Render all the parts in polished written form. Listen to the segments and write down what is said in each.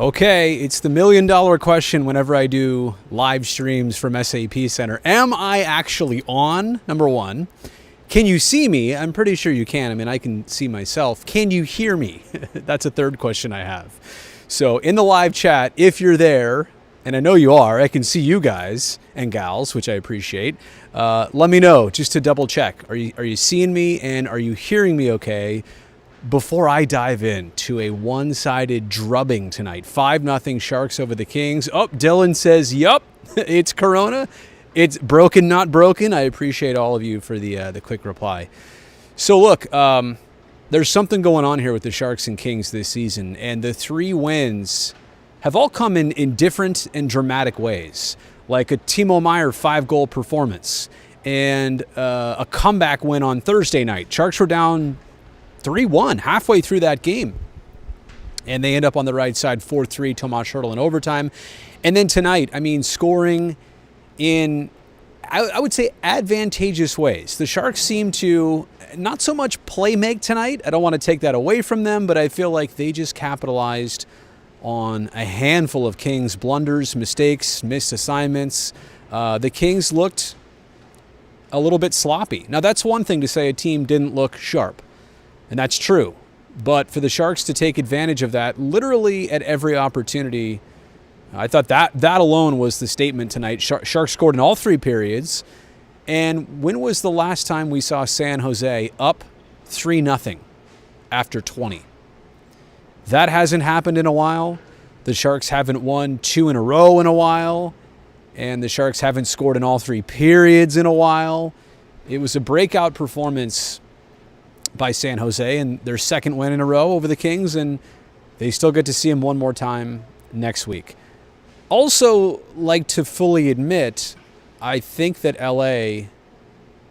Okay, it's the $1,000,000 question whenever I do live streams from SAP Center. Am I actually on? Number one. Can you see me? I'm pretty sure you can. I mean, I can see myself. Can you hear me? That's a third question I have. So in the live chat, if you're there, and I know you are, I can see you guys and gals, which I appreciate. Let me know just to double check. Are you seeing me and are you hearing me okay? Before I dive into a one-sided drubbing tonight, 5-0 Sharks over the Kings. Oh, Dylan says, yup, it's Corona. It's broken, not broken. I appreciate all of you for the quick reply. So look, there's something going on here with the Sharks and Kings this season, and the 3 wins have all come in different and dramatic ways, like a Timo Meier 5-goal performance and a comeback win on Thursday night. Sharks were down 3-1 halfway through that game. And they end up on the right side, 4-3, Tomas Hertl in overtime. And then tonight, I mean, scoring in, I would say, advantageous ways. The Sharks seem to not so much play make tonight. I don't want to take that away from them, but I feel like they just capitalized on a handful of Kings blunders, mistakes, missed assignments. The Kings looked a little bit sloppy. Now, that's one thing to say a team didn't look sharp. And that's true. But for the Sharks to take advantage of that literally at every opportunity, I thought that alone was the statement tonight. Sharks scored in all 3 periods. And when was the last time we saw San Jose up 3-0 after 20? That hasn't happened in a while. The Sharks haven't won 2 in a row in a while. And the Sharks haven't scored in all 3 periods in a while. It was a breakout performance by San Jose and their second win in a row over the Kings, and they still get to see him one more time next week. Also, like to fully admit, I think that LA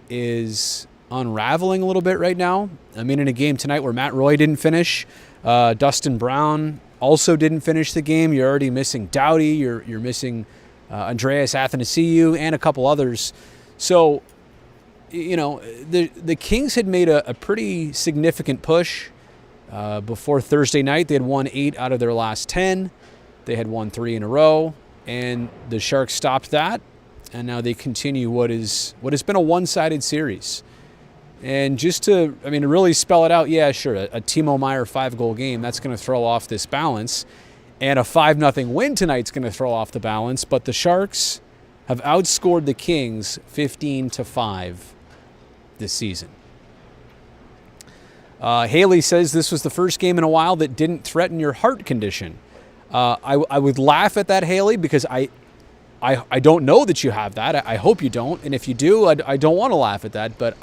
is unraveling a little bit right now. I mean, in a game tonight where Matt Roy didn't finish, Dustin Brown also didn't finish the game. You're already missing Doughty. You're missing Andreas Athanasiou and a couple others. So, you know, the Kings had made a pretty significant push before Thursday night. They had won 8 out of their last 10. They had won 3 in a row, and the Sharks stopped that, and now they continue what has been a one-sided series. And just to really spell it out, yeah, sure, a Timo Meier 5-goal game, that's going to throw off this balance, and a 5-0 win tonight's going to throw off the balance, but the Sharks have outscored the Kings 15-5 this season. Haley says this was the first game in a while that didn't threaten your heart condition. I would laugh at that, Haley, because I don't know that you have that. I hope you don't. And if you do, I don't want to laugh at that, but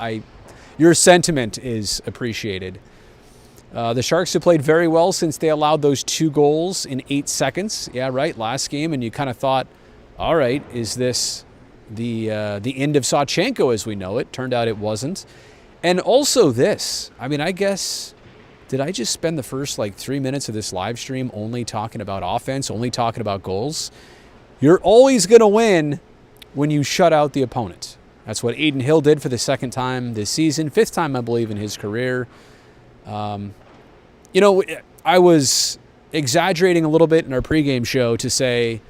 your sentiment is appreciated. The Sharks have played very well since they allowed those 2 goals in 8 seconds. Yeah, right, last game. And you kind of thought, all right, is this the end of Sawchenko as we know it? Turned out it wasn't. And also this, I guess, did I just spend the first 3 minutes of this live stream only talking about offense, only talking about goals? You're always going to win when you shut out the opponent. That's what Adin Hill did for the 2nd time this season, 5th time, I believe, in his career. I was exaggerating a little bit in our pregame show to say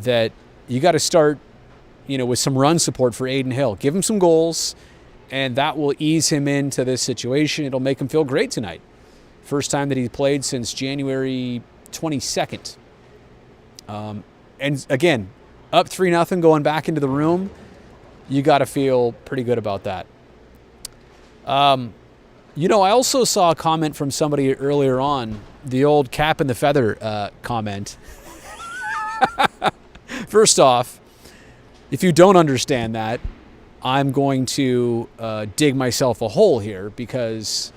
that you got to start with some run support for Adin Hill. Give him some goals, and that will ease him into this situation. It'll make him feel great tonight. First time that he played since January 22nd. And again, up 3-0 going back into the room, you got to feel pretty good about that. I also saw a comment from somebody earlier on, the old cap and the feather comment. First off, if you don't understand that, I'm going to dig myself a hole here because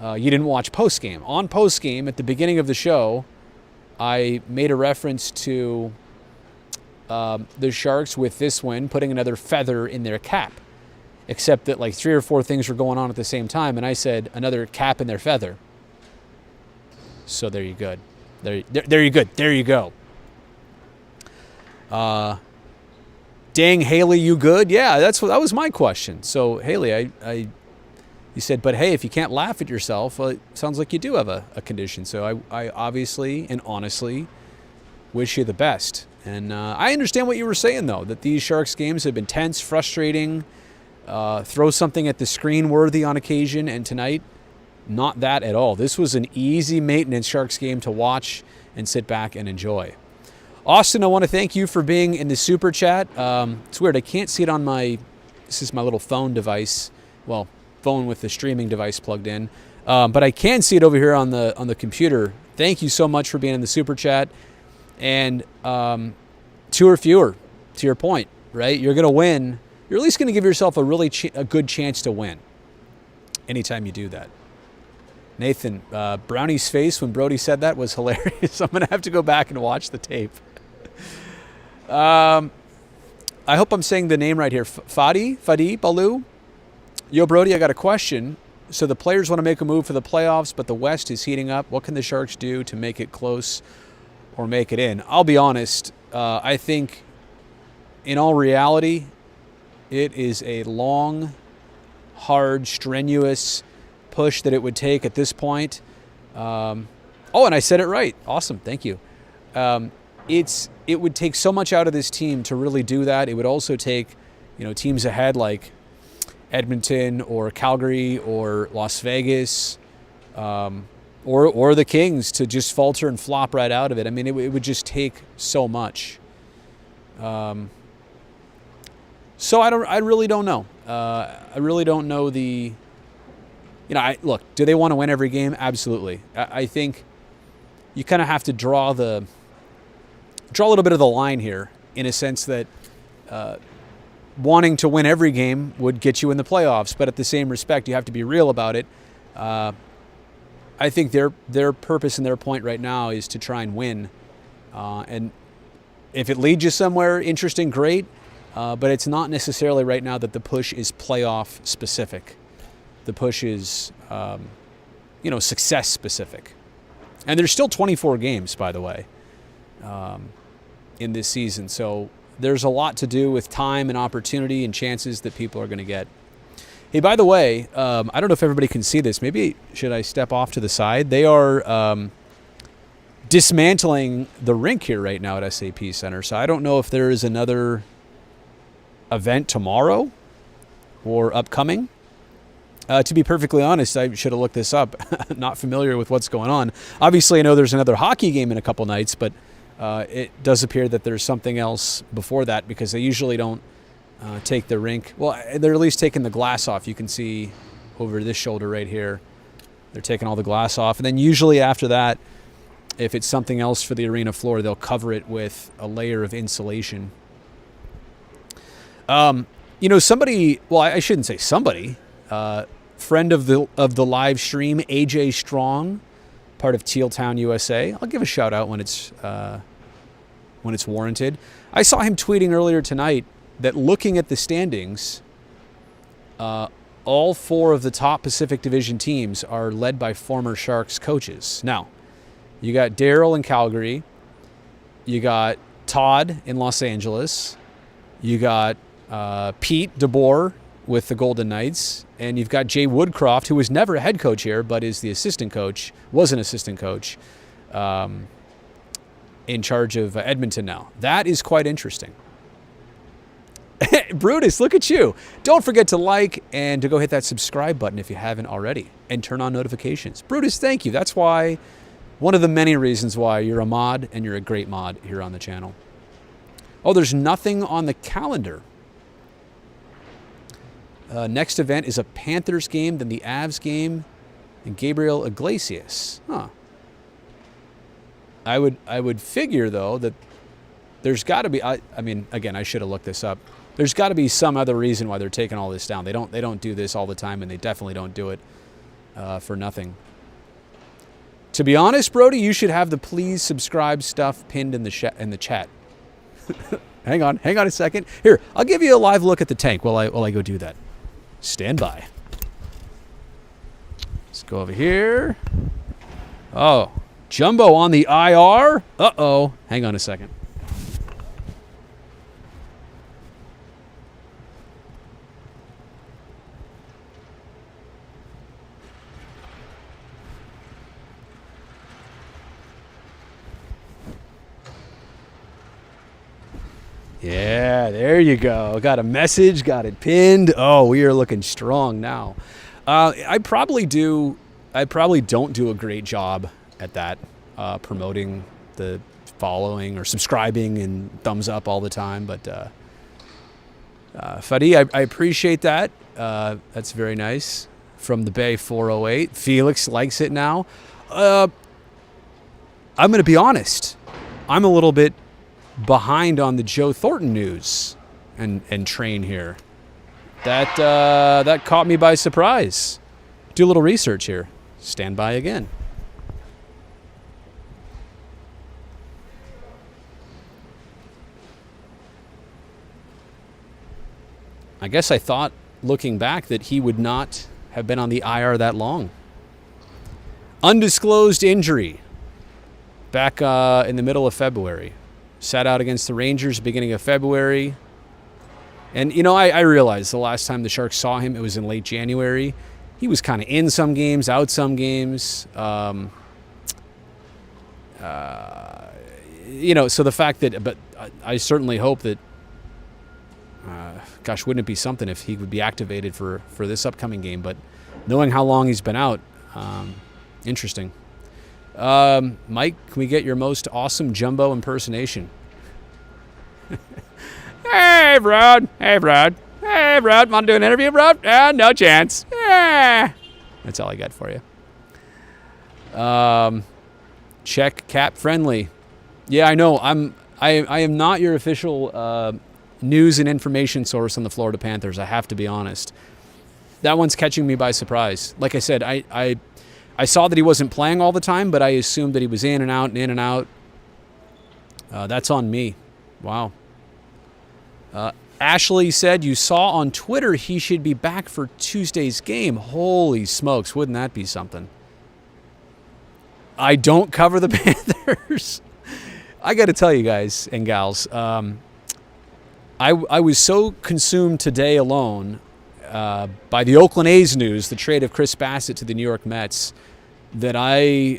you didn't watch postgame. On postgame, at the beginning of the show, I made a reference to the Sharks with this win putting another feather in their cap, except that 3 or 4 things were going on at the same time, and I said another cap in their feather. So there you go. There you go. Dang, Haley, you good? Yeah, that was my question. So, Haley, you said, but hey, if you can't laugh at yourself, well, it sounds like you do have a condition. So I obviously and honestly wish you the best. And I understand what you were saying, though, that these Sharks games have been tense, frustrating, throw something at the screen worthy on occasion, and tonight, not that at all. This was an easy maintenance Sharks game to watch and sit back and enjoy. Austin, I want to thank you for being in the Super Chat. It's weird, I can't see it on this is my little phone device. Well, phone with the streaming device plugged in. But I can see it over here on the computer. Thank you so much for being in the Super Chat. And 2 or fewer, to your point, right? You're going to win. You're at least going to give yourself a good chance to win anytime you do that. Nathan, Brownie's face when Brody said that was hilarious. I'm going to have to go back and watch the tape. I hope I'm saying the name right here. Fadi Baloo. Yo, Brody, I got a question. So the players want to make a move for the playoffs, but the West is heating up. What can the Sharks do to make it close or make it in? I'll be honest. I think in all reality, it is a long, hard, strenuous push that it would take at this point. And I said it right. Awesome. Thank you. It would take so much out of this team to really do that. It would also take, teams ahead like Edmonton or Calgary or Las Vegas, or the Kings to just falter and flop right out of it. I mean, it would just take so much. So I really don't know. I really don't know look, do they want to win every game? Absolutely. I think you kind of have to draw a little bit of the line here in a sense that wanting to win every game would get you in the playoffs, but at the same respect, you have to be real about it. I think their purpose and their point right now is to try and win. And if it leads you somewhere interesting, great. But it's not necessarily right now that the push is playoff specific. The push is, success specific. And there's still 24 games, by the way, in this season. So there's a lot to do with time and opportunity and chances that people are going to get. Hey, by the way, I don't know if everybody can see this. Maybe should I step off to the side? They are dismantling the rink here right now at SAP Center. So I don't know if there is another event tomorrow or upcoming. To be perfectly honest, I should have looked this up. Not familiar with what's going on. Obviously, I know there's another hockey game in a couple nights, but it does appear that there's something else before that because they usually don't take the rink. Well, they're at least taking the glass off. You can see over this shoulder right here. They're taking all the glass off. And then usually after that, if it's something else for the arena floor, they'll cover it with a layer of insulation. Somebody, well, I shouldn't say somebody, friend of the live stream, AJ Strong, part of Teal Town, USA. I'll give a shout out when it's warranted. I saw him tweeting earlier tonight that looking at the standings, all 4 of the top Pacific Division teams are led by former Sharks coaches. Now, you got Daryl in Calgary, you got Todd in Los Angeles, you got Pete DeBoer with the Golden Knights, and you've got Jay Woodcroft, who was never a head coach here, but is the assistant coach, was an assistant coach, in charge of Edmonton now. That is quite interesting. Brutus, look at you. Don't forget to like and to go hit that subscribe button if you haven't already, and turn on notifications. Brutus, thank you. That's why, one of the many reasons why you're a mod, and you're a great mod here on the channel. Oh, there's nothing on the calendar. Next event is a Panthers game, then the Avs game, and Gabriel Iglesias. Huh. I would figure though that there's got to be. I mean, again, I should have looked this up. There's got to be some other reason why they're taking all this down. They don't do this all the time, and they definitely don't do it for nothing. To be honest, Brody, you should have the please subscribe stuff pinned in the chat. Hang on a second. Here, I'll give you a live look at the tank while I go do that. Stand by. Let's go over here. Oh, Jumbo on the IR. Uh-oh. Hang on a second. Yeah, there you go. Got a message, got it pinned. Oh, we are looking strong now. I probably don't do a great job at that, promoting the following or subscribing and thumbs up all the time. But Fadi, I appreciate that. That's very nice. From the Bay 408. Felix likes it now. I'm going to be honest. I'm a little bit behind on the Joe Thornton news and train here. That caught me by surprise. Do a little research here. Stand by again. I guess I thought, looking back, that he would not have been on the IR that long. Undisclosed injury back in the middle of February. Sat out against the Rangers beginning of February. And, I realized the last time the Sharks saw him, it was in late January. He was kind of in some games, out some games. So the fact that, but I certainly hope that, wouldn't it be something if he would be activated for this upcoming game? But knowing how long he's been out, interesting. Mike, can we get your most awesome Jumbo impersonation? Hey, Brad. Hey, Brad. Hey, Brad. Want to do an interview, Brad? No chance. That's all I got for you. Check cap friendly. Yeah, I know. I am not your official news and information source on the Florida Panthers. I have to be honest. That one's catching me by surprise. Like I said, I saw that he wasn't playing all the time, but I assumed that he was in and out and in and out. That's on me. Wow. Ashley said, you saw on Twitter he should be back for Tuesday's game. Holy smokes, wouldn't that be something? I don't cover the Panthers. I got to tell you guys and gals, I was so consumed today alone by the Oakland A's news, the trade of Chris Bassett to the New York Mets, that I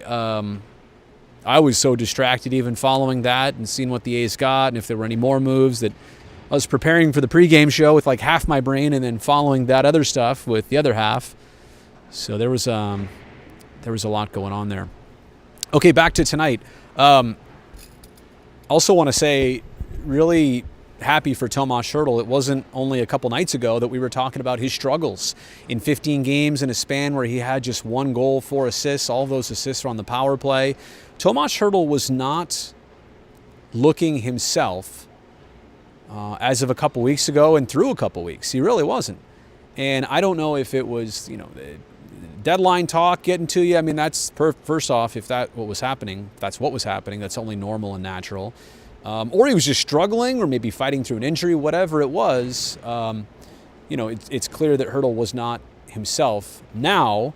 was so distracted even following that and seeing what the A's got and if there were any more moves, that I was preparing for the pregame show with like half my brain and then following that other stuff with the other half. So there was a lot going on there. Okay, back to tonight. Also want to say, really happy for Tomas Hertl. It wasn't only a couple nights ago that we were talking about his struggles in 15 games in a span where he had just 1 goal, 4 assists. All those assists are on the power play. Tomas Hertl was not looking himself as of a couple weeks ago and through a couple weeks. He really wasn't. And I don't know if it was, deadline talk getting to you. I mean, that's first off, if that's what was happening, that's only normal and natural. Or he was just struggling or maybe fighting through an injury, whatever it was. It's clear that Hertl was not himself. Now,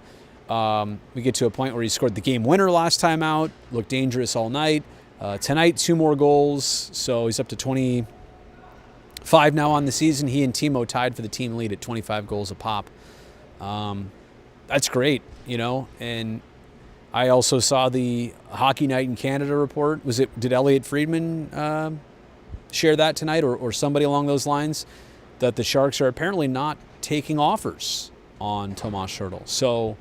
we get to a point where he scored the game winner last time out, looked dangerous all night. Tonight, 2 more goals, so he's up to 25 now on the season. He and Timo tied for the team lead at 25 goals a pop. That's great, and I also saw the Hockey Night in Canada report. Did Elliot Friedman share that tonight or somebody along those lines, that the Sharks are apparently not taking offers on Tomas Hertl. So,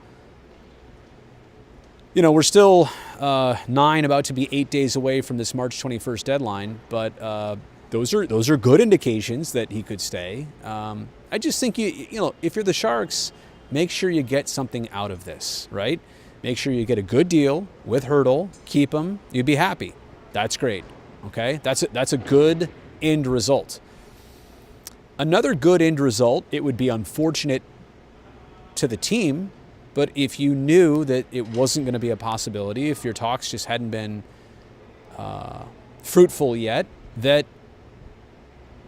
we're still 9, about to be 8 days away from this March 21st deadline, but those are good indications that he could stay. I just think if you're the Sharks, make sure you get something out of this, right? Make sure you get a good deal with Hertl, keep him, you'd be happy. That's great, okay? That's a good end result. Another good end result, it would be unfortunate to the team, but if you knew that it wasn't going to be a possibility, if your talks just hadn't been fruitful yet, that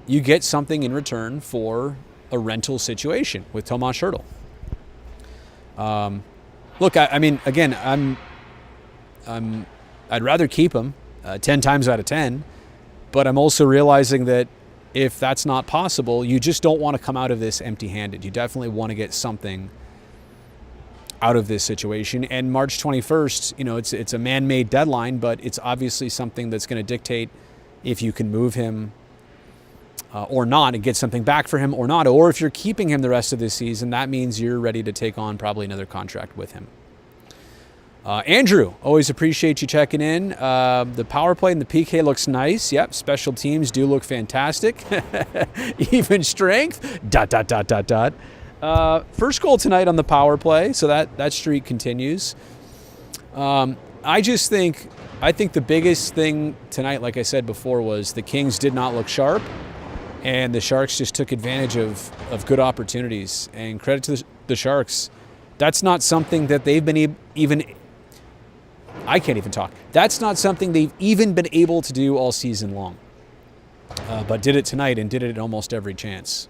you get something in return for a rental situation with Tomas Hertl. Look, I mean, again, I'd rather keep him 10 times out of 10, but I'm also realizing that if that's not possible, you just don't want to come out of this empty-handed. You definitely want to get something out of this situation. And March 21st, it's a man-made deadline, but it's obviously something that's going to dictate if you can move him or not, and get something back for him or not. Or if you're keeping him the rest of this season, that means you're ready to take on probably another contract with him. Andrew, always appreciate you checking in. The power play and the PK looks nice. Yep, special teams do look fantastic. Even strength. ... First goal tonight on the power play, so that streak continues. I think the biggest thing tonight, like I said before, was the Kings did not look sharp, and the Sharks just took advantage of good opportunities. And credit to the Sharks. That's not something that they've been I can't even talk. That's not something they've even been able to do all season long. But did it tonight and did it in almost every chance.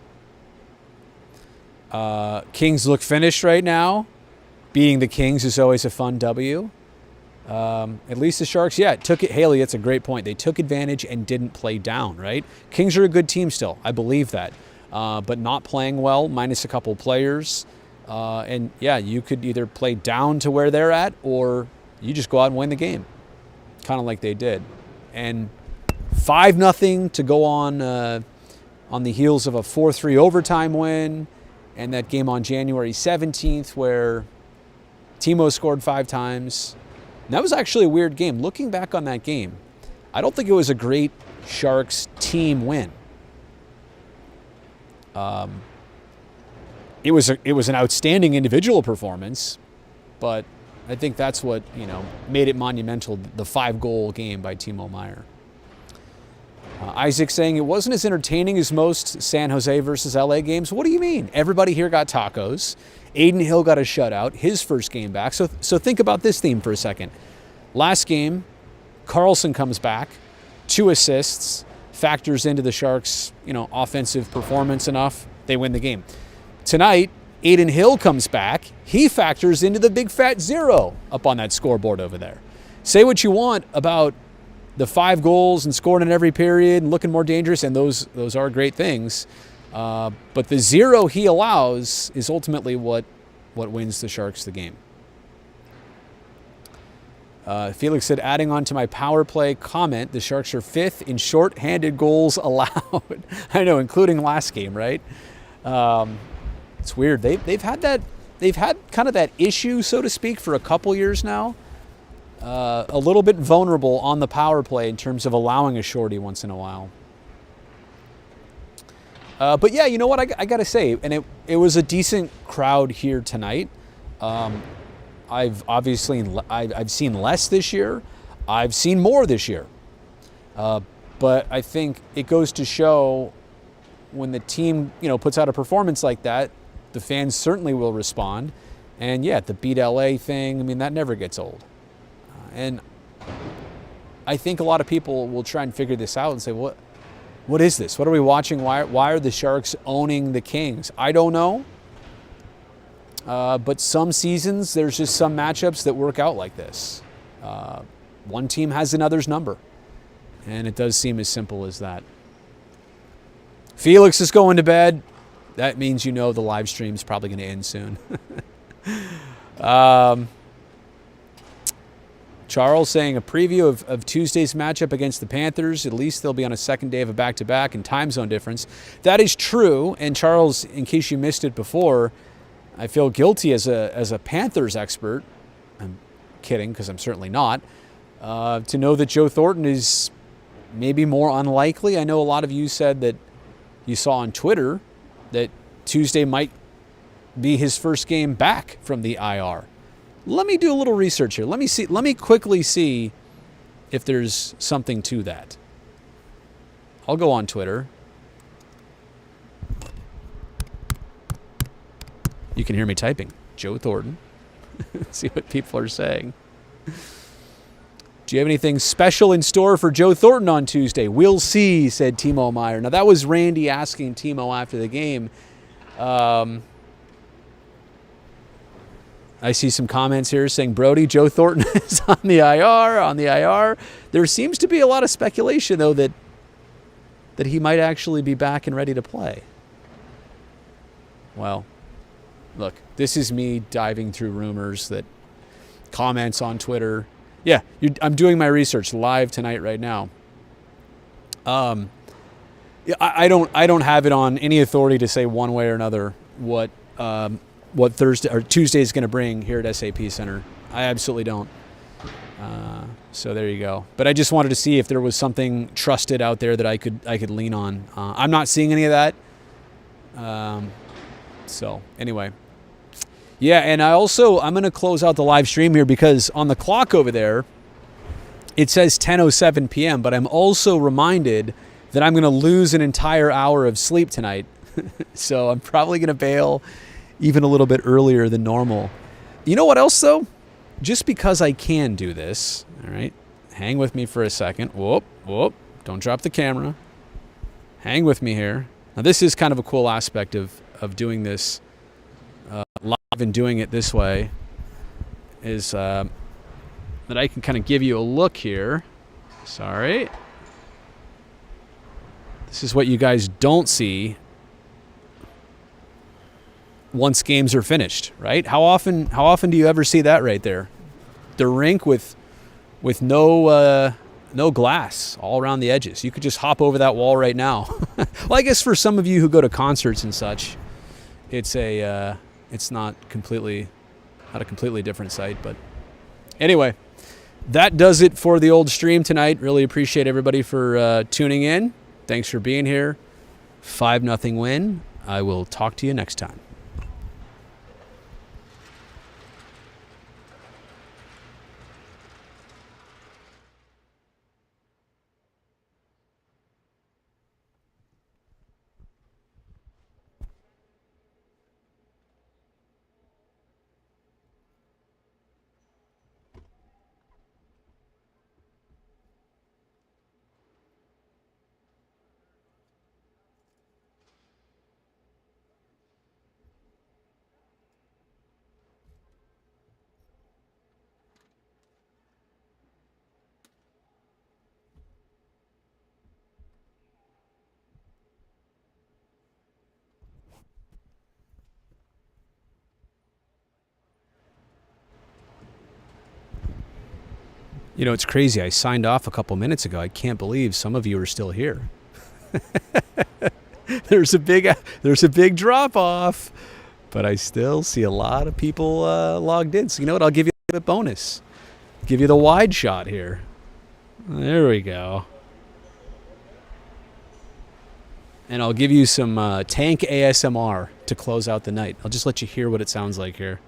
Kings look finished right now. Beating the Kings is always a fun W. At least the Sharks, took it. Haley, that's a great point. They took advantage and didn't play down, right? Kings are a good team still. I believe that. But not playing well, minus a couple players. You could either play down to where they're at, or you just go out and win the game, kind of like they did. And 5-0 to go on the heels of a 4-3 overtime win, and that game on January 17th where Timo scored 5 times. And that was actually a weird game. Looking back on that game, I don't think it was a great Sharks team win. It was an outstanding individual performance, but I think that's what, made it monumental, the 5-goal game by Timo Meier. Isaac saying it wasn't as entertaining as most San Jose versus LA games. What do you mean? Everybody here got tacos. Aiden Hill got a shutout, his first game back. So think about this theme for a second. Last game, Carlson comes back, 2 assists, factors into the Sharks, offensive performance enough. They win the game. Tonight, Aiden Hill comes back. He factors into the big fat 0 up on that scoreboard over there. Say what you want about the 5 goals and scoring in every period and looking more dangerous, and those are great things. But the 0 he allows is ultimately what wins the Sharks the game. Felix said, adding on to my power play comment, the Sharks are 5th in short-handed goals allowed. I know, including last game, right? It's weird. They've had kind of that issue, so to speak, for a couple years now. A little bit vulnerable on the power play in terms of allowing a shorty once in a while. But yeah, you know what? I got to say, and it was a decent crowd here tonight. I've seen less this year. I've seen more this year. But I think it goes to show when the team, puts out a performance like that, the fans certainly will respond. And yeah, the beat LA thing, that never gets old. And I think a lot of people will try and figure this out and say, what is this? What are we watching? Why are the Sharks owning the Kings? I don't know. But some seasons, there's just some matchups that work out like this. One team has another's number. And it does seem as simple as that. Felix is going to bed. That means the live stream's probably going to end soon. Charles saying a preview of Tuesday's matchup against the Panthers. At least they'll be on a second day of a back-to-back and time zone difference. That is true. And Charles, in case you missed it before, I feel guilty as a Panthers expert. I'm kidding, because I'm certainly not. To know that Joe Thornton is maybe more unlikely. I know a lot of you said that you saw on Twitter that Tuesday might be his first game back from the IR. Let me do a little research here. Let me quickly see if there's something to that. I'll go on Twitter. You can hear me typing. Joe Thornton. See what people are saying. Do you have anything special in store for Joe Thornton on Tuesday? We'll see, said Timo Meier. Now, that was Randy asking Timo after the game. I see some comments here saying, Brody, Joe Thornton is on the IR. There seems to be a lot of speculation, though, that he might actually be back and ready to play. Well, look, this is me diving through rumors, that comments on Twitter. Yeah, I'm doing my research live tonight right now. Yeah, I don't have it on any authority to say one way or another what Thursday or Tuesday is going to bring here at SAP Center. I absolutely don't. So there you go. But I just wanted to see if there was something trusted out there that I could lean on. I'm not seeing any of that. So anyway, yeah, and I'm going to close out the live stream here because on the clock over there it says 10:07 p.m. But I'm also reminded that I'm going to lose an entire hour of sleep tonight. So I'm probably going to bail even a little bit earlier than normal. You know what else, though? Just because I can do this, all right, hang with me for a second. Whoop, don't drop the camera. Hang with me here. Now, this is kind of a cool aspect of doing this live and doing it this way is that I can kind of give you a look here. Sorry. This is what you guys don't see once games are finished, right? How often do you ever see that right there? The rink with no glass all around the edges. You could just hop over that wall right now. Well, I guess for some of you who go to concerts and such, it's not a completely different sight. But anyway, that does it for the old stream tonight. Really appreciate everybody for tuning in. Thanks for being here. 5-0 win. I will talk to you next time. You know, it's crazy. I signed off a couple minutes ago. I can't believe some of you are still here. There's a big drop off, but I still see a lot of people logged in. So you know what? I'll give you a bonus. Give you the wide shot here. There we go. And I'll give you some tank ASMR to close out the night. I'll just let you hear what it sounds like here.